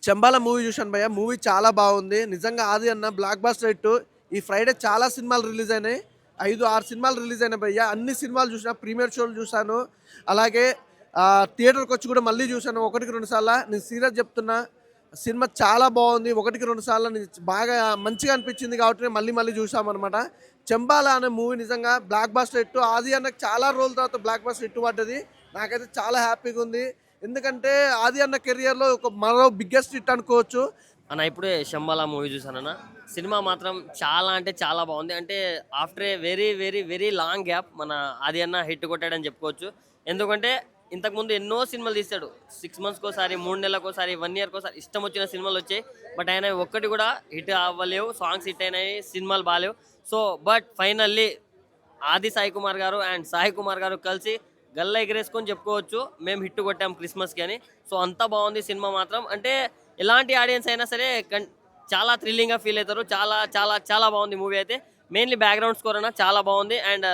చెంబాల movie చూశాను భయ్య. Movie చాలా బాగుంది నిజంగా. ఆది అన్న బ్లాక్ బాస్టర్ హిట్. ఈ ఫ్రైడే చాలా సినిమాలు రిలీజ్ అయినాయి. 5-6 సినిమాలు రిలీజ్ అయినాయి భయ్య. అన్ని సినిమాలు చూసిన, ప్రీమియర్ షోలు చూశాను. అలాగే థియేటర్కి వచ్చి కూడా మళ్ళీ చూశాను 1-2 సార్లు. నేను సీరియస్ చెప్తున్నా, సినిమా చాలా బాగుంది. 1-2 సార్లు బాగా మంచిగా అనిపించింది కాబట్టి మళ్ళీ మళ్ళీ చూసామన్నమాట. చెంబాల అనే మూవీ నిజంగా బ్లాక్ బాస్టర్ హిట్. ఆది అన్నకు చాలా రోజుల తర్వాత బ్లాక్ బాస్టర్ హిట్ పడ్డది. నాకైతే చాలా హ్యాపీగా ఉంది. ఎందుకంటే ఆది అన్న కెరియర్లో ఒక మరో బిగ్గెస్ట్ హిట్ అనుకోవచ్చు. అన్న ఇప్పుడే శంబాల మూవీ చూసానన్న. సినిమా మాత్రం చాలా అంటే చాలా బాగుంది. అంటే after a very very very long gap మన ఆది అన్న హిట్ కొట్టాడని చెప్పుకోవచ్చు. ఎందుకంటే ఇంతకుముందు ఎన్నో సినిమాలు తీస్తాడు. 6 మంత్స్కి ఒకసారి, 3 నెలలకోసారి, 1 ఇయర్కి ఒకసారి ఇష్టం వచ్చిన సినిమాలు వచ్చాయి. బట్ ఆయన ఒక్కటి కూడా హిట్ అవ్వలేవు. సాంగ్స్ హిట్ అయినాయి, సినిమాలు బాగాలేవు. సో బట్ ఫైనల్లీ ఆది సాయి కుమార్ గారు అండ్ సాయి కుమార్ గారు కలిసి గల్ల ఎగరేసుకొని చెప్పుకోవచ్చు మేము హిట్ కొట్టాం క్రిస్మస్కి అని. సో అంత బాగుంది సినిమా మాత్రం. అంటే ఎలాంటి ఆడియన్స్ అయినా సరే చాలా థ్రిల్లింగ్గా ఫీల్ అవుతారు. చాలా చాలా చాలా బాగుంది మూవీ అయితే. మెయిన్లీ బ్యాక్గ్రౌండ్ స్కోర్ అన్న చాలా బాగుంది. అండ్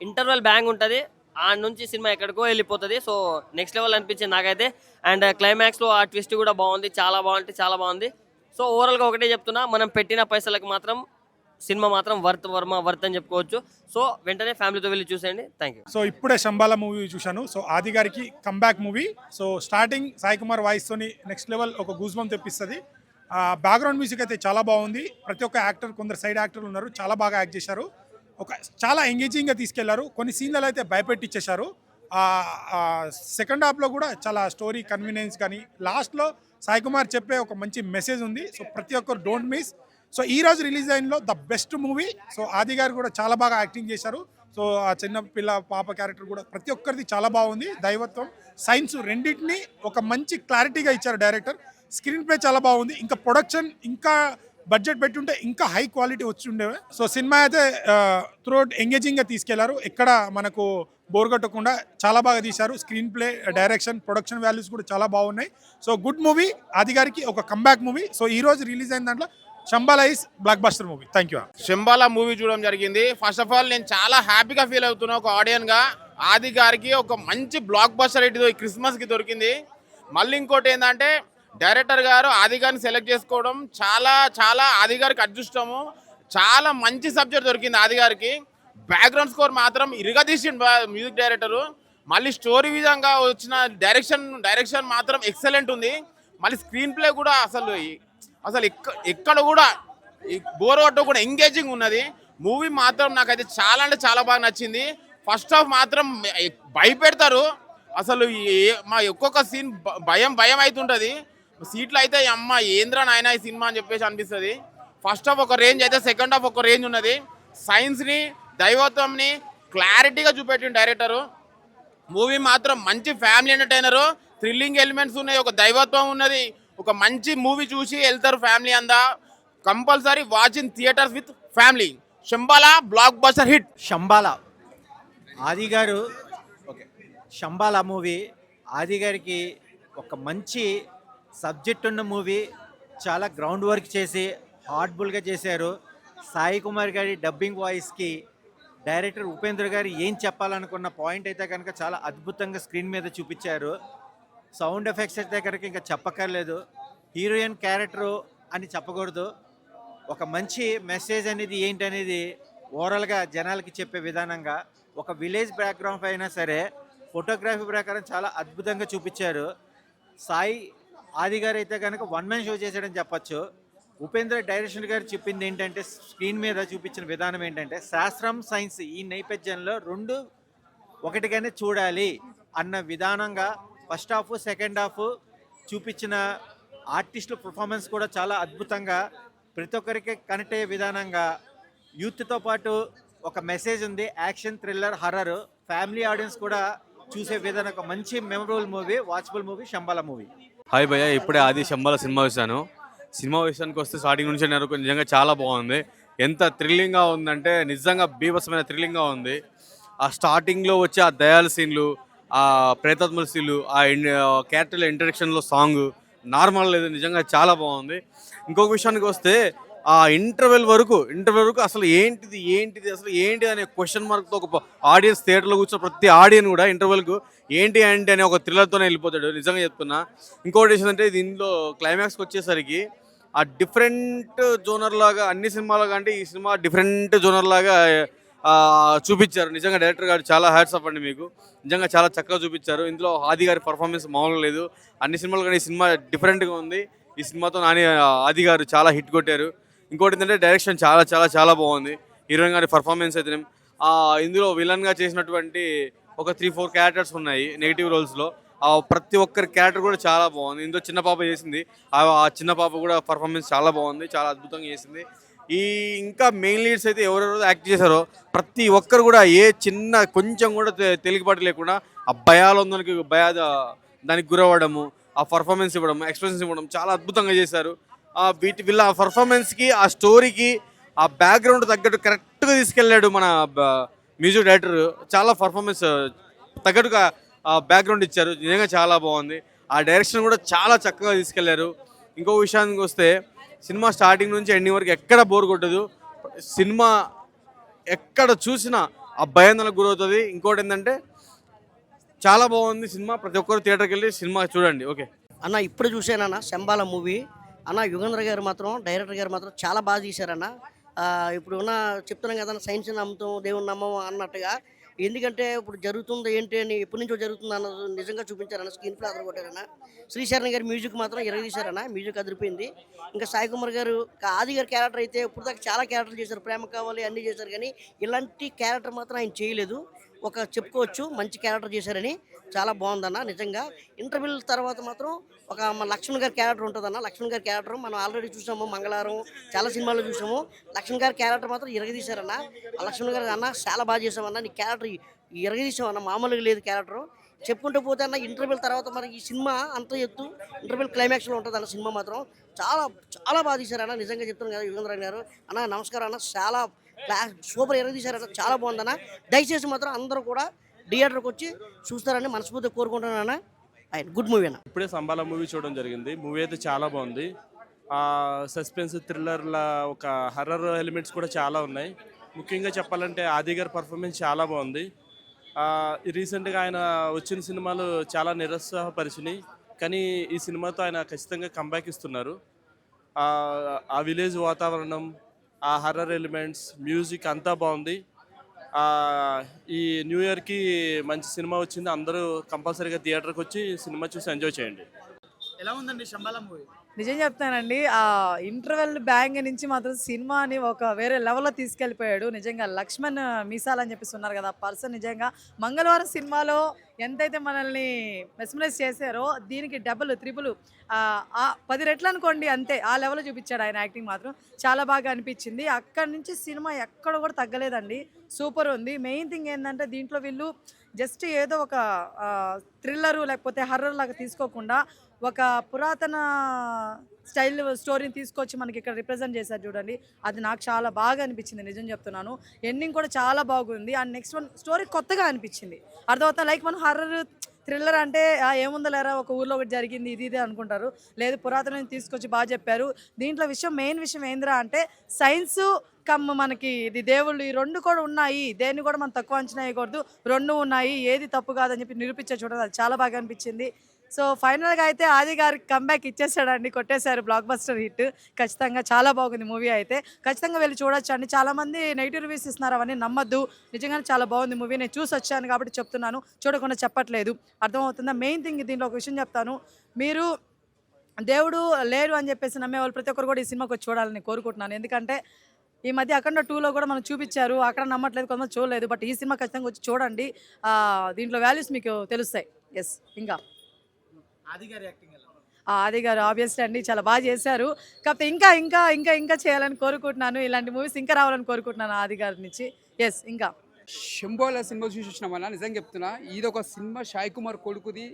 ఇంటర్వెల్ బ్యాంగ్ ఉంటుంది. ఆ నుంచి సినిమా ఎక్కడికో వెళ్ళిపోతుంది. సో నెక్స్ట్ లెవెల్ అనిపించింది నాకైతే. అండ్ క్లైమాక్స్లో ఆ ట్విస్ట్ కూడా బాగుంది. చాలా బాగుంటే చాలా బాగుంది. సో ఓవరాల్గా ఒకటే చెప్తున్నా, మనం పెట్టిన పైసలకు మాత్రం సినిమా మాత్రం వర్త్ అని చెప్పుకోవచ్చు. సో వెంటనే ఫ్యామిలీతో వెళ్ళి చూసేయండి. Thank you. సో ఇప్పుడే శంబాల మూవీ చూశాను. సో ఆది గారికి comeback movie. So starting Sai Kumar వాయిస్తోని నెక్స్ట్ లెవెల్ ఒక గూజ్బం తెప్పిస్తుంది. బ్యాక్గ్రౌండ్ మ్యూజిక్ అయితే చాలా బాగుంది. ప్రతి ఒక్క యాక్టర్, కొందరు సైడ్ యాక్టర్లు ఉన్నారు, చాలా బాగా యాక్ట్ చేశారు. చాలా ఎంగేజింగ్గా తీసుకెళ్లారు. కొన్ని సీన్లలో అయితే భయపెట్టించేశారు. సెకండ్ హాఫ్లో కూడా చాలా స్టోరీ కన్వీనియన్స్ కానీ లాస్ట్లో సాయి కుమార్ చెప్పే ఒక మంచి మెసేజ్ ఉంది. సో ప్రతి ఒక్కరు డోంట్ మిస్. సో ఈ రోజు రిలీజ్ అయినలో the best movie. So Aadi గారు కూడా చాలా బాగా యాక్టింగ్ చేశారు. సో ఆ చిన్న పిల్ల పాప క్యారెక్టర్ కూడా ప్రతి ఒక్కరిది చాలా బాగుంది. దైవత్వం, సైన్స్ రెండింటిని ఒక మంచి క్లారిటీగా ఇచ్చారు డైరెక్టర్. స్క్రీన్ ప్లే చాలా బాగుంది. ఇంకా ప్రొడక్షన్ ఇంకా బడ్జెట్ పెట్టుంటే ఇంకా హై క్వాలిటీ వచ్చి ఉండేవి. సో సినిమా అయితే త్రూఅవుట్ ఎంగేజింగ్గా తీసుకెళ్లారు. ఎక్కడ మనకు బోర్ కొట్టకుండా చాలా బాగా తీశారు. Screen play, direction, production values కూడా చాలా బాగున్నాయి. So good movie. ఆది గారికి ఒక కంబ్యాక్ మూవీ. సో ఈ రోజు రిలీజ్ అయిన దాంట్లో Shambhala is blockbuster movie. Thank you. Shambhala movie చూడడం జరిగింది. ఫస్ట్ ఆఫ్ ఆల్ నేను చాలా హ్యాపీగా ఫీల్ అవుతున్నా ఒక ఆడియన్గా. ఆది గారికి ఒక మంచి బ్లాక్ బస్టర్ హిట్ ఈ క్రిస్మస్కి దొరికింది. మళ్ళీ ఇంకోటి ఏంటంటే డైరెక్టర్ గారు ఆది గారిని సెలెక్ట్ చేసుకోవడం చాలా చాలా ఆది గారికి అదృష్టము. చాలా మంచి సబ్జెక్ట్ దొరికింది ఆది గారికి. బ్యాక్గ్రౌండ్ స్కోర్ మాత్రం ఇరగదీసిండు మ్యూజిక్ డైరెక్టరు. మళ్ళీ స్టోరీ విధంగా వచ్చిన డైరెక్షన్ మాత్రం ఎక్సలెంట్ ఉంది. మళ్ళీ స్క్రీన్ ప్లే కూడా అసలు ఎక్కడ కూడా బోర్ కొట్టకుండా ఎంగేజింగ్ ఉన్నది. మూవీ మాత్రం నాకైతే చాలా అంటే చాలా బాగా నచ్చింది. ఫస్ట్ హాఫ్ మాత్రం భయపెడతారు. అసలు మా ఒక్కొక్క సీన్ భయం అవుతుంటుంది. సీట్లు అయితే అమ్మ ఏంద్రా నాయన ఈ సినిమా అని చెప్పేసి అనిపిస్తుంది. ఫస్ట్ హాఫ్ ఒక రేంజ్ అయితే సెకండ్ హాఫ్ ఒక రేంజ్ ఉన్నది. సైన్స్ని, దైవత్వంని క్లారిటీగా చూపెట్టిన డైరెక్టరు. మూవీ మాత్రం మంచి ఫ్యామిలీ ఎంటర్టైనరు. థ్రిల్లింగ్ ఎలిమెంట్స్ ఉన్నాయి, ఒక దైవత్వం ఉన్నది. ఒక మంచి మూవీ చూసి వెళ్తారు ఫ్యామిలీ అందా. Compulsory watch in theatres with family. Shambhala blockbuster hit. Shambhala Aadi గారు శంబాల మూవీ ఆది గారికి ఒక మంచి సబ్జెక్ట్ ఉన్న మూవీ. చాలా గ్రౌండ్ వర్క్ చేసి హార్ట్ఫుల్గా చేశారు. సాయి కుమార్ గారి డబ్బింగ్ వాయిస్కి డైరెక్టర్ ఉపేంద్ర గారు ఏం చెప్పాలనుకున్న పాయింట్ అయితే కనుక చాలా అద్భుతంగా స్క్రీన్ మీద చూపించారు. సౌండ్ ఎఫెక్ట్స్ అయితే కనుక ఇంకా చెప్పక్కర్లేదు. హీరోయిన్ క్యారెక్టరు అని చెప్పకూడదు. ఒక మంచి మెసేజ్ అనేది ఏంటనేది ఓవరాల్గా జనాలకి చెప్పే విధానంగా ఒక విలేజ్ బ్యాక్గ్రౌండ్ అయినా సరే ఫోటోగ్రఫీ ప్రకారం చాలా అద్భుతంగా చూపించారు. సాయి ఆది గారు అయితే కనుక వన్ మ్యాన్ షో చేశాడని చెప్పచ్చు. ఉపేంద్ర డైరెక్షన్ గారు చెప్పింది ఏంటంటే, స్క్రీన్ మీద చూపించిన విధానం ఏంటంటే, శాస్త్రం సైన్స్ ఈ నేపథ్యంలో రెండు ఒకటిగానే చూడాలి అన్న విధానంగా ఫస్ట్ హాఫ్ సెకండ్ హాఫ్ చూపించిన ఆర్టిస్టుల పర్ఫార్మెన్స్ కూడా చాలా అద్భుతంగా ప్రతి ఒక్కరికి కనెక్ట్ అయ్యే విధానంగా యూత్తో పాటు ఒక మెసేజ్ ఉంది. Action, thriller, horror family audience కూడా చూసే విధానం ఒక మంచి memorable movie, watchable movie Shambhala movie. Hi భయ్య, ఇప్పుడే ఆది శంబాల సినిమా చూశాను. సినిమా విషయానికి వస్తే స్టార్టింగ్ నుంచి నాకు నిజంగా చాలా బాగుంది. ఎంత థ్రిల్లింగ్గా ఉందంటే నిజంగా బీభత్సమైన థ్రిల్లింగ్గా ఉంది. ఆ స్టార్టింగ్లో వచ్చే ఆ దయాల సీన్లు, ఆ ప్రేతాత్మల సీన్లు, ఆ క్యారెక్టర్ల ఇంట్రడక్షన్లో సాంగ్ నార్మల్ లేదు, నిజంగా చాలా బాగుంది. ఇంకొక విషయానికి వస్తే ఆ ఇంటర్వెల్ వరకు అసలు ఏంటిది అసలు ఏంటి అనే క్వశ్చన్ మార్క్తో ఒక ఆడియన్స్ థియేటర్లో కూర్చున్న ప్రతి ఆడియన్ కూడా ఇంటర్వెల్కు ఏంటి అనే ఒక థ్రిల్లర్తోనే వెళ్ళిపోతాడు. నిజంగా చెప్తున్నా. ఇంకోటి ఏంటంటే దీనిలో క్లైమాక్స్కి వచ్చేసరికి ఆ డిఫరెంట్ జోనర్ లాగా అన్ని సినిమాల కంటే ఈ సినిమా డిఫరెంట్ జోనర్ లాగా చూపించారు. నిజంగా డైరెక్టర్ గారు చాలా హ్యాట్స్ ఆఫ్ అండి మీకు. నిజంగా చాలా చక్కగా చూపించారు. ఇందులో ఆది గారి పర్ఫార్మెన్స్ మామూలుగా లేదు. అన్ని సినిమాలు కానీ ఈ సినిమా డిఫరెంట్గా ఉంది. ఈ సినిమాతో ఆది గారు చాలా హిట్ కొట్టారు. ఇంకోటి ఏంటంటే డైరెక్షన్ చాలా చాలా చాలా బాగుంది. హీరోయిన్ గారి పర్ఫార్మెన్స్ అయితే ఇందులో విలన్గా చేసినటువంటి ఒక 3-4 క్యారెక్టర్స్ ఉన్నాయి నెగిటివ్ రోల్స్లో. ప్రతి ఒక్కరి క్యారెక్టర్ కూడా చాలా బాగుంది. ఇందులో చిన్న పాప చేసింది. ఆ చిన్న పాప కూడా పర్ఫార్మెన్స్ చాలా బాగుంది, చాలా అద్భుతంగా చేసింది. ఇంకా మెయిన్ లీడ్స్ అయితే ఎవరెవరు యాక్ట్ చేశారో ప్రతి ఒక్కరు కూడా ఏ చిన్న కొంచెం కూడా తేలికపాటు లేకుండా ఆ భయాలందరికి దానికి గురవ్వడము, ఆ పర్ఫార్మెన్స్ ఇవ్వడం, ఎక్స్ప్రెషన్స్ ఇవ్వడం చాలా అద్భుతంగా చేశారు. వీళ్ళ పర్ఫార్మెన్స్కి, ఆ స్టోరీకి, ఆ బ్యాక్గ్రౌండ్ తగ్గట్టు కరెక్ట్గా తీసుకెళ్ళాడు మన మ్యూజిక్ డైరెక్టర్. చాలా పర్ఫార్మెన్స్ తగ్గట్టుగా బ్యాక్గ్రౌండ్ ఇచ్చారు. నిజంగా చాలా బాగుంది. ఆ డైరెక్షన్ కూడా చాలా చక్కగా తీసుకెళ్లారు. ఇంకో విషయానికి వస్తే సినిమా స్టార్టింగ్ నుంచి ఎండింగ్ వరకు ఎక్కడ బోర్ కొట్టదు. సినిమా ఎక్కడ చూసినా ఆ భయాందోళనకు గురవుతుంది. ఇంకోటి ఏంటంటే చాలా బాగుంది సినిమా. ప్రతి ఒక్కరు థియేటర్కి వెళ్ళి సినిమా చూడండి. ఓకే అన్న, ఇప్పుడు చూసానన్న శంబాల మూవీ అన్న. యుగేంద్ర గారు మాత్రం, డైరెక్టర్ గారు మాత్రం చాలా బాగా తీశారన్న. ఇప్పుడు ఉన్న చెప్తున్నాం కదా, సైన్స్ నమ్ముతాం దేవుని నమ్మం అన్నట్టుగా. ఎందుకంటే ఇప్పుడు జరుగుతుంది ఏంటి అని ఎప్పటి నుంచో జరుగుతుంది అన్నది నిజంగా చూపించారన్న. స్క్రీన్ ప్లే అదర కొట్టారన్న. శ్రీశరణ్ గారి మ్యూజిక్ మాత్రం ఎరగదీశారన్న. మ్యూజిక్ అదిరిపోయింది. ఇంకా సాయి కుమార్ గారు, ఆది గారి క్యారెక్టర్ అయితే ఇప్పుడు దాకా చాలా క్యారెక్టర్లు చేశారు. ప్రేమ కావాలి అన్నీ చేశారు, కానీ ఇలాంటి క్యారెక్టర్ మాత్రం ఆయన చేయలేదు. ఒక చెప్పుకోవచ్చు మంచి క్యారెక్టర్ చేశారని. చాలా బాగుందన్న నిజంగా. ఇంటర్వ్యూల తర్వాత మాత్రం ఒక మన లక్ష్మణ్ గారి క్యారెక్టర్ ఉంటుందన్న. లక్ష్మణ్ గారి క్యారెక్టర్ మనం ఆల్రెడీ చూసాము, మంగళవారం చాలా సినిమాల్లో చూసాము. లక్ష్మణ్ గారి క్యారెక్టర్ మాత్రం ఇరగదీశారన్న. ఆ లక్ష్మణ్ గారు అన్న చాలా బాగా చేసామన్న, నీ క్యారెక్టర్ ఇరగదీసామన్న, మామూలుగా లేదు క్యారెక్టర్. చెప్పుకుంటూ పోతే అన్న ఇంటర్వ్యూల తర్వాత మరి ఈ సినిమా అంత ఎత్తు ఇంటర్వ్యూల్ క్లైమాక్స్లో ఉంటుంది అన్న. సినిమా మాత్రం చాలా చాలా బాగా తీశారన్న. నిజంగా చెప్తున్నాను కదా యుగేంద్ర గారు అన్న, నమస్కారం అన్న. చాలా సూపర్ ఎరగదీశారన్న, చాలా బాగుందన్న. దయచేసి మాత్రం అందరూ కూడా థియేటర్కి వచ్చి చూస్తారని మనస్ఫూర్తిగా కోరుకుంటున్నాను. ఆయన గుడ్ మూవీ అన్న. ఇప్పుడే సంబాల మూవీ చూడడం జరిగింది. మూవీ అయితే చాలా బాగుంది. సస్పెన్స్, థ్రిల్లర్ల ఒక హర్రర్ ఎలిమెంట్స్ కూడా చాలా ఉన్నాయి. ముఖ్యంగా చెప్పాలంటే ఆది గారి పర్ఫార్మెన్స్ చాలా బాగుంది. రీసెంట్గా ఆయన వచ్చిన సినిమాలు చాలా నిరుత్సాహపరిచినాయి, కానీ ఈ సినిమాతో ఆయన ఖచ్చితంగా కంబ్యాక్ ఇస్తున్నారు. ఆ విలేజ్ వాతావరణం, ఆ హర్రర్ ఎలిమెంట్స్, మ్యూజిక్ అంతా బాగుంది. ఈ న్యూ ఇయర్కి మంచి సినిమా వచ్చింది. అందరూ కంపల్సరీగా థియేటర్కి వచ్చి సినిమా చూసి ఎంజాయ్ చేయండి. ఎలా ఉందండి శంబాల మూవీ? నిజం చెప్తానండి, ఆ ఇంటర్వెల్ బ్యాంగ్ నుంచి మాత్రం సినిమాని ఒక వేరే లెవెల్లో తీసుకెళ్ళిపోయాడు. నిజంగా లక్ష్మణ్ మీసాల్ అని చెప్పేసి ఉన్నారు కదా, పర్సన్ నిజంగా మంగళవారం సినిమాలో ఎంతైతే మనల్ని మెస్మరైజ్ చేశారో దీనికి డబుల్ త్రిపుల్ 10 రెట్లు అనుకోండి, అంతే ఆ లెవెల్లో చూపించాడు ఆయన. యాక్టింగ్ మాత్రం చాలా బాగా అనిపించింది. అక్కడి నుంచి సినిమా ఎక్కడ కూడా తగ్గలేదండి, సూపర్ ఉంది. మెయిన్ థింగ్ ఏంటంటే దీంట్లో వీళ్ళు జస్ట్ ఏదో ఒక థ్రిల్లరు లేకపోతే హర్రర్ లాగా తీసుకోకుండా ఒక పురాతన స్టైల్ స్టోరీని తీసుకొచ్చి మనకి ఇక్కడ రిప్రజెంట్ చేశారు చూడండి. అది నాకు చాలా బాగా అనిపించింది, నిజం చెప్తున్నాను. ఎండింగ్ కూడా చాలా బాగుంది. అండ్ నెక్స్ట్ వన్ స్టోరీ కొత్తగా అనిపించింది. అర్థమవుతా, లైక్ మనం హర్రర్ థ్రిల్లర్ అంటే ఏముందో లేరా ఒక ఊర్లో ఒకటి జరిగింది ఇది ఇదే అనుకుంటారు. లేదు, పురాతన తీసుకొచ్చి బాగా చెప్పారు. దీంట్లో మెయిన్ విషయం ఏంద్రా అంటే సైన్స్ మనకి ఇది దేవుళ్ళు, ఈ రెండు కూడా ఉన్నాయి. దేన్ని కూడా మనం తక్కువ అంచనా వేయకూడదు, రెండు ఉన్నాయి, ఏది తప్పు కాదని చెప్పి నిరూపించే చూడాలి. అది చాలా బాగా అనిపించింది. సో ఫైనల్గా అయితే ఆది గారికి కంబ్యాక్ ఇచ్చేసాడండి, కొట్టేశారు, బ్లాక్ బస్టర్ హిట్. ఖచ్చితంగా చాలా బాగుంది మూవీ అయితే, ఖచ్చితంగా వెళ్ళి చూడొచ్చు అండి. చాలామంది నెగిటివ్ రివ్యూస్ ఇస్తున్నారు, అవన్నీ నమ్మద్దు. నిజంగానే చాలా బాగుంది మూవీ. నేను చూసి వచ్చాను కాబట్టి చెప్తున్నాను, చూడకుండా చెప్పట్లేదు. అర్థమవుతుందా? మెయిన్ థింగ్ దీంట్లో ఒక విషయం చెప్తాను, మీరు దేవుడు లేరు అని చెప్పేసి నమ్మేవాళ్ళు ప్రతి ఒక్కరు కూడా ఈ సినిమాకి వచ్చి చూడాలని కోరుకుంటున్నాను. ఎందుకంటే ఈ మధ్య అఖండ 2లో కూడా మనం చూపించారు, అక్కడ నమ్మట్లేదు, కొంతమంది చూడలేదు. బట్ ఈ సినిమా ఖచ్చితంగా వచ్చి చూడండి, దీంట్లో వాల్యూస్ మీకు తెలుస్తాయి. ఎస్, ఇంకా ఆది గారు ఆబ్వియస్లీ అండి చాలా బాగా చేశారు. కాకపోతే ఇంకా ఇంకా ఇంకా ఇంకా చేయాలని కోరుకుంటున్నాను. ఇలాంటి మూవీస్ ఇంకా రావాలని కోరుకుంటున్నాను ఆది గారి నుంచి. ఎస్, ఇంకా శంభోల సినిమా చూసి వచ్చినామన్నా, నిజంగా చెప్తున్నా ఇది ఒక సినిమా. సాయి కుమార్ కొడుకుది,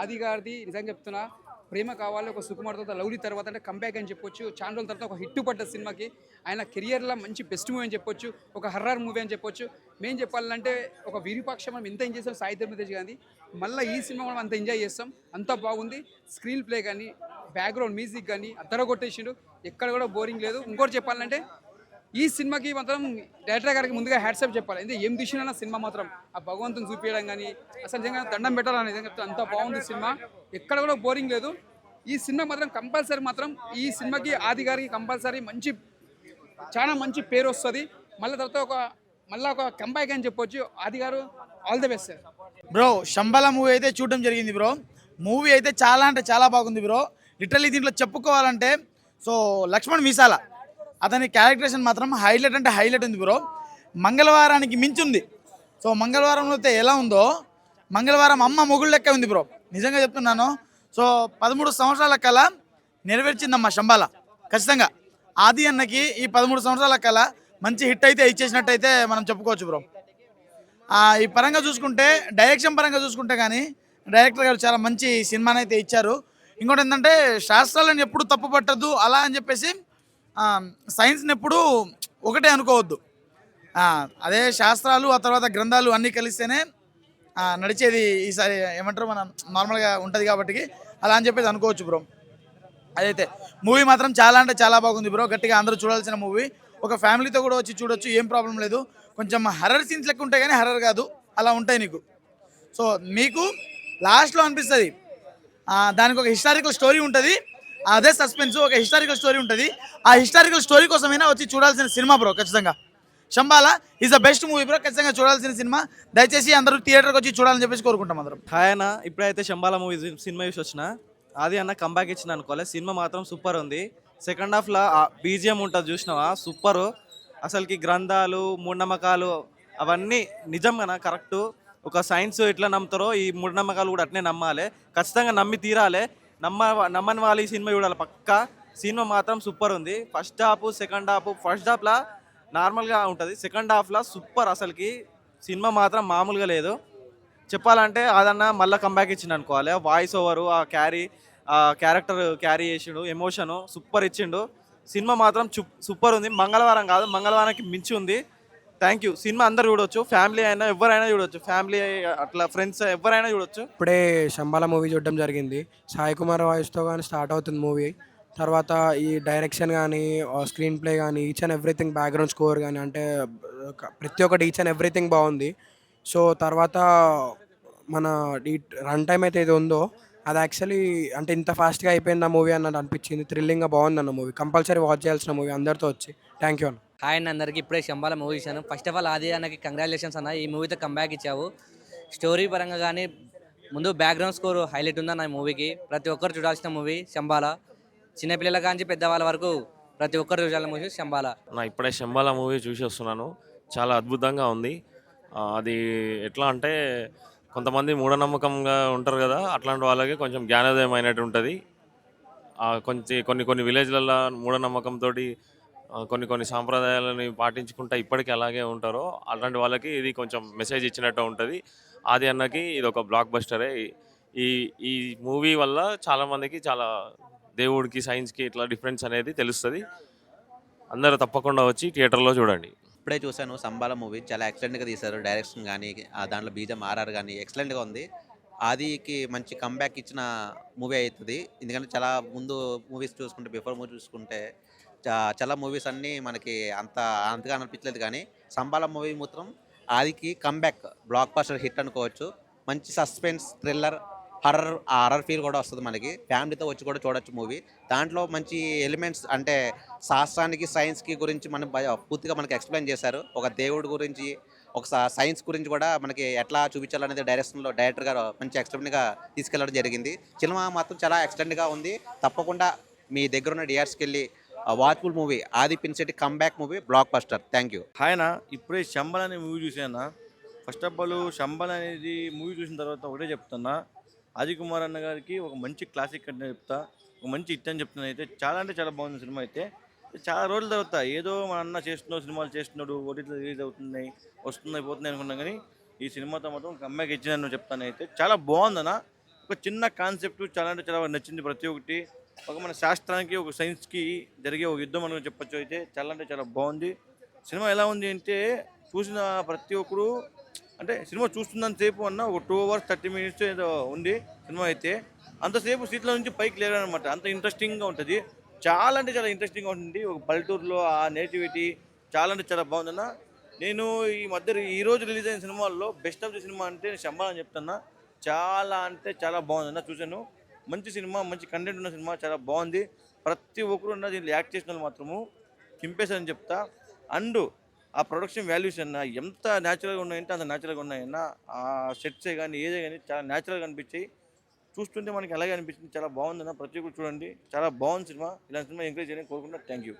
ఆది గారిది. నిజంగా చెప్తున్నా, ప్రేమ కావాలి ఒక సుకుమార్ తర్వాత లవ్లీ తర్వాత అంటే కంబ్యాక్ అని చెప్పొచ్చు. చాలా రోజుల తర్వాత ఒక హిట్ పడ్డ సినిమాకి ఆయన కెరియర్లో మంచి బెస్ట్ మూవీ అని చెప్పొచ్చు, ఒక హర్రర్ మూవీ అని చెప్పొచ్చు. మేము చెప్పాలంటే ఒక విరూపాక్ష మనం ఎంత ఎంజాయ్ చేస్తాం సాయి ధర్మ తేజ్ గాంధీ, మళ్ళీ ఈ సినిమా మనం అంత ఎంజాయ్ చేస్తాం. అంత బాగుంది. స్క్రీన్ ప్లే కానీ, బ్యాక్గ్రౌండ్ మ్యూజిక్ కానీ అద్దర కొట్టేసిండు, ఎక్కడ కూడా బోరింగ్ లేదు. ఇంకోటి చెప్పాలంటే ఈ సినిమాకి మాత్రం డైరెక్టర్ గారికి ముందుగా హ్యాట్సాప్ చెప్పాలి. ఎందుకంటే ఏం తీసినా సినిమా మాత్రం ఆ భగవంతుని చూపించడం కానీ అసలు నిజంగా దండం పెట్టాలని నిజంగా చెప్తే అంత బాగుంది సినిమా, ఎక్కడ కూడా బోరింగ్ లేదు. ఈ సినిమా మాత్రం కంపల్సరీ మాత్రం ఈ సినిమాకి ఆది గారికి కంపల్సరీ చాలా మంచి పేరు వస్తుంది. మళ్ళీ తర్వాత మళ్ళీ ఒక కంబ్యాక్ అని చెప్పొచ్చు. ఆది గారు all the best sir. Bro Shambhala movie అయితే చూడడం జరిగింది బ్రో. మూవీ అయితే చాలా అంటే చాలా బాగుంది బ్రో. లిటరల్లీ దీంట్లో చెప్పుకోవాలంటే సో లక్ష్మణ్ మీసాల అతని క్యారెక్టరేషన్ మాత్రం హైలైట్ అంటే హైలైట్ ఉంది బ్రో. మంగళవారానికి మించి ఉంది. సో మంగళవారంలో అయితే ఎలా ఉందో మంగళవారం అమ్మ మొగుడు లెక్క ఉంది బ్రో. నిజంగా చెప్తున్నాను. సో 13 సంవత్సరాల కళ నెరవేర్చిందమ్మ శంబాల. ఖచ్చితంగా ఆది అన్నకి ఈ 13 సంవత్సరాల కళ మంచి హిట్ అయితే ఇచ్చేసినట్టయితే మనం చెప్పుకోవచ్చు బ్రో. ఈ పరంగా చూసుకుంటే డైరెక్షన్ పరంగా చూసుకుంటే కానీ డైరెక్టర్ గారు చాలా మంచి సినిమాని అయితే ఇచ్చారు. ఇంకోటి ఏంటంటే శాస్త్రాలను ఎప్పుడు తప్పు పట్టద్దు అలా అని చెప్పేసి సైన్స్ని ఎప్పుడు ఒకటే అనుకోవద్దు. అదే శాస్త్రాలు ఆ తర్వాత గ్రంథాలు అన్నీ కలిస్తేనే నడిచేది ఈసారి ఏమంటారు మనం నార్మల్గా ఉంటుంది కాబట్టి అలా అని చెప్పేసి అనుకోవచ్చు బ్రో. అదైతే మూవీ మాత్రం చాలా అంటే చాలా బాగుంది బ్రో. గట్టిగా అందరూ చూడాల్సిన మూవీ. ఒక ఫ్యామిలీతో కూడా వచ్చి చూడొచ్చు, ఏం ప్రాబ్లం లేదు. కొంచెం హర్రర్ సీన్స్ లెక్క ఉంటాయి కానీ హర్రర్ కాదు, అలా ఉంటాయి నీకు. సో మీకు లాస్ట్లో అనిపిస్తుంది దానికి ఒక హిస్టారికల్ స్టోరీ ఉంటుంది, అదే సస్పెన్స్ ఒక హిస్టారికల్ స్టోరీ ఉంటుంది. ఆ హిస్టారికల్ స్టోరీ కోసమైనా వచ్చి చూడాల్సిన సినిమా బ్రో. ఖచ్చితంగా Shambhala is the best movie bro. ఖచ్చితంగా చూడాల్సిన సినిమా. దయచేసి అందరూ థియేటర్కి వచ్చి చూడాలని చెప్పేసి కోరుకుంటాం అందరం. హాయ్ అన్న, ఇప్పుడైతే శంబాల మూవీ సినిమా చూసి వచ్చిన. అది అన్న కంబ్యాక్ ఇచ్చిన అనుకోలే. సినిమా మాత్రం సూపర్ ఉంది. సెకండ్ హాఫ్లో బీజిఎం ఉంటుంది చూసినావా, సూపరు. అసలుకి గ్రంథాలు మూఢనమ్మకాలు అవన్నీ నిజం కదా, కరెక్టు. ఒక సైన్స్ ఎట్లా నమ్ముతారో ఈ మూఢనమ్మకాలు కూడా అట్నే నమ్మాలి. ఖచ్చితంగా నమ్మి తీరాలి. నమ్మని వాళ్ళు ఈ సినిమా చూడాలి పక్కా. సినిమా మాత్రం సూపర్ ఉంది. First half second half, first హాఫ్లో నార్మల్గా ఉంటుంది, సెకండ్ హాఫ్లో సూపర్. అసలుకి సినిమా మాత్రం మామూలుగా లేదు. చెప్పాలంటే అదన్నా మళ్ళీ కంబ్యాక్ ఇచ్చిండు అనుకోవాలి. వాయిస్ ఓవరు, ఆ క్యారెక్టర్ క్యారీ చేసిండు, ఎమోషను సూపర్ ఇచ్చిండు. సినిమా మాత్రం సూపర్ ఉంది. మంగళవారం కాదు, మంగళవారానికి మించి ఉంది. Thank you. సినిమా అందరు చూడొచ్చు, ఫ్యామిలీ అయినా ఎవరైనా చూడొచ్చు, ఫ్యామిలీ అట్లా ఫ్రెండ్స్ ఎవరైనా చూడొచ్చు. ఇప్పుడే శంబాల మూవీ చూడడం జరిగింది. సాయి కుమార్ వాయిస్తో కానీ స్టార్ట్ అవుతుంది మూవీ. తర్వాత ఈ డైరెక్షన్ కానీ స్క్రీన్ ప్లే కానీ each and everything, background score కానీ అంటే ప్రతి ఒక్కటి ఈచ్ అండ్ ఎవ్రీథింగ్ బాగుంది. సో తర్వాత మన ఈ రన్ టైం అయితే ఇది ఉందో అది యాక్చువల్లీ అంటే ఇంత ఫాస్ట్గా అయిపోయింది ఆ మూవీ అన్నట్టు అనిపించింది. థ్రిల్లింగ్గా బాగుంది అన్న మూవీ. కంపల్సరీ వాచ్ చేయాల్సిన మూవీ అందరితో వచ్చి. థ్యాంక్ యూ అన్న. హాయ్ అన్న, అందరికీ ఇప్పుడే శంబాల మూవీ చూశాను. ఫస్ట్ ఆఫ్ ఆల్ ఆది అన్నకి కంగ్రాచులేషన్స్ అన్న, ఈ మూవీతో కంబ్యాక్ ఇచ్చావు. స్టోరీ పరంగా కానీ ముందు బ్యాక్గ్రౌండ్ స్కోర్ హైలైట్ ఉందన్న ఈ మూవీకి. ప్రతి ఒక్కరు చూడాల్సిన మూవీ శంబాల. చిన్నపిల్లల కాంచి పెద్దవాళ్ళ వరకు ప్రతి ఒక్కరు చూడాల్సిన మూవీ శంబాల. నా ఇప్పుడే శంబాల మూవీ చూసి వస్తున్నాను. చాలా అద్భుతంగా ఉంది. అది ఎట్లా అంటే కొంతమంది మూఢనమ్మకంగా ఉంటారు కదా, అట్లాంటి వాళ్ళకి కొంచెం జ్ఞానోదయం అయినట్టు ఉంటుంది. కొన్ని విలేజ్లలో మూఢనమ్మకంతో కొన్ని సాంప్రదాయాలని పాటించుకుంటా ఇప్పటికీ అలాగే ఉంటారో అలాంటి వాళ్ళకి ఇది కొంచెం మెసేజ్ ఇచ్చినట్టు ఉంటుంది. ఆది అన్నకి ఇది ఒక బ్లాక్ బస్టరే. ఈ మూవీ వల్ల చాలామందికి చాలా దేవుడికి సైన్స్కి ఇట్లా డిఫరెన్స్ అనేది తెలుస్తుంది. అందరూ తప్పకుండా వచ్చి థియేటర్లో చూడండి. ఇప్పుడే చూశాను శంబాల మూవీ. చాలా ఎక్సలెంట్గా తీశారు. డైరెక్షన్ కానీ దాంట్లో బీజం ఆర్ఆర్ కానీ ఎక్సలెంట్గా ఉంది. ఆదికి మంచి కంబ్యాక్ ఇచ్చిన మూవీ అవుతుంది. ఎందుకంటే చాలా ముందు మూవీస్ చూసుకుంటే, బిఫోర్ మూవీ చూసుకుంటే చాలా మూవీస్ అన్నీ మనకి అంతగా అనిపించలేదు. కానీ శంబాల మూవీ మాత్రం ఆదికి కంబ్యాక్ బ్లాక్ బస్టర్ హిట్ అనుకోవచ్చు. మంచి సస్పెన్స్, థ్రిల్లర్, హర్రర్ ఫీల్ కూడా వస్తుంది మనకి. ఫ్యామిలీతో వచ్చి కూడా చూడొచ్చు మూవీ. దాంట్లో మంచి ఎలిమెంట్స్ అంటే శాస్త్రానికి సైన్స్కి గురించి పూర్తిగా మనకి ఎక్స్ప్లెయిన్ చేశారు. ఒక దేవుడి గురించి, ఒక సైన్స్ గురించి కూడా మనకి ఎట్లా చూపించాలనేది డైరెక్టర్ గారు మంచి ఎక్స్ప్లెయిన్గా తీసుకెళ్ళడం జరిగింది. సినిమా మాత్రం చాలా ఎక్సలెంట్గా ఉంది. తప్పకుండా మీ దగ్గర ఉన్న థియేటర్స్కి వెళ్ళి watchful movie Aadi Pinisetty comeback movie blockbuster. Thank you. Hi ఇప్పుడే శంబల్ అనే మూవీ చూసాను. ఫస్ట్ ఆఫ్ ఆల్ శంబల్ అనేది మూవీ చూసిన తర్వాత ఒకటే చెప్తున్నా, ఆది కుమార్ అన్న గారికి ఒక మంచి క్లాసిక్ అంటే చెప్తా, ఒక మంచి హిట్ అని చెప్తున్నా. అయితే చాలా అంటే చాలా బాగుంది సినిమా. అయితే చాలా రోజుల తర్వాత ఏదో మన అన్న సినిమాలు చేస్తున్నాడు, ఓటీటీలో రిలీజ్ అవుతున్నాయి, వస్తున్నాయి, పోతున్నాయి అనుకున్నాం. కానీ ఈ సినిమాతో మాత్రం కంబ్యాక్ ఇచ్చిందని చెప్తాను. అయితే చాలా బాగుందన్న. ఒక చిన్న కాన్సెప్ట్ చాలా అంటే చాలా నచ్చింది. ప్రతి ఒక్కటి ఒక మన శాస్త్రానికి, ఒక సైన్స్కి జరిగే ఒక యుద్ధం అని చెప్పచ్చు. అయితే చాలా అంటే చాలా బాగుంది సినిమా. ఎలా ఉంది అంటే చూసిన ప్రతి ఒక్కరు అంటే సినిమా చూస్తున్నంత సేపు అన్న ఒక 2 hours 30 minutes ఏదో ఉంది సినిమా. అయితే అంతసేపు సీట్ల నుంచి పైకి లేరనమాట. అంత ఇంట్రెస్టింగ్గా ఉంటుంది. చాలా అంటే చాలా ఇంట్రెస్టింగ్గా ఉంటుంది. ఒక పల్లెటూరులో ఆ నేటివిటీ చాలా అంటే చాలా బాగుందన్న. నేను ఈ మధ్య ఈరోజు రిలీజ్ అయిన సినిమాల్లో బెస్ట్ ఆఫ్ ది సినిమా అంటే శంబాల అని చెప్తున్నా. చాలా అంటే చాలా బాగుందన్న. చూశాను, మంచి సినిమా, మంచి కంటెంట్ ఉన్న సినిమా, చాలా బాగుంది. ప్రతి ఒక్కరు ఉన్న దీంట్లో యాక్ట్ చేసిన వాళ్ళు మాత్రము చింపేశారని చెప్తా. అండ్ ఆ ప్రొడక్షన్ వాల్యూస్ అన్న ఎంత న్యాచురల్గా ఉన్నాయంటే అంత న్యాచురల్గా ఉన్నాయన్న. ఆ సెట్సే కానీ ఏదే కానీ చాలా న్యాచురల్గా అనిపించాయి. చూస్తుంటే మనకి అలాగే అనిపించింది. చాలా బాగుందన్న. ప్రతి ఒక్కరు చూడండి, చాలా బాగుంది సినిమా. ఇలాంటి సినిమా ఎంకరేజ్ చేయడానికి కోరుకుంటున్నా. Thank you.